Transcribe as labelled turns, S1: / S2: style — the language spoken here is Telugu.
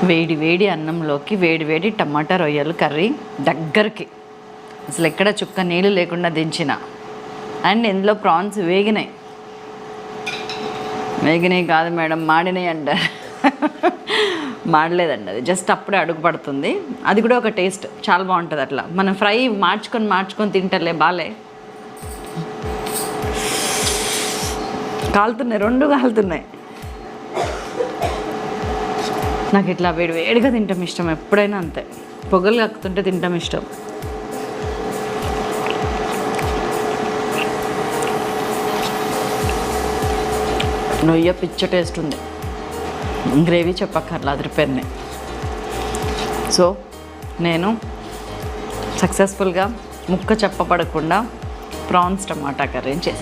S1: వేడి వేడి అన్నంలోకి వేడి వేడి టమాటా రొయ్యలు కర్రీ దగ్గరికి, అసలు ఎక్కడ చుక్క నీళ్ళు లేకుండా దించిన. అండ్ ఇందులో ప్రాన్స్ వేగినాయి కాదు మేడం, మాడినాయి అంటారు. మాడలేదండి, అది జస్ట్ అప్పుడే అడుగు పడుతుంది. అది కూడా ఒక టేస్ట్ చాలా బాగుంటుంది. అట్లా మనం ఫ్రై మార్చుకొని తింటలే బాలే. కాలుతున్నాయి, రెండు కాలుతున్నాయి. నాకు ఇట్లా వేడిగా తింటాం ఇష్టం, ఎప్పుడైనా అంతే. పొగలు కక్కుతుంటే తింటాం ఇష్టం. రొయ్య పిచ్చ టేస్ట్ ఉంది, గ్రేవీ చెప్పక్కర్లా, అది రిపేర్నే. సో నేను సక్సెస్ఫుల్గా ముక్క చెప్పబడకుండా ప్రాన్స్ టమాటా కర్రీని చేసేసాను.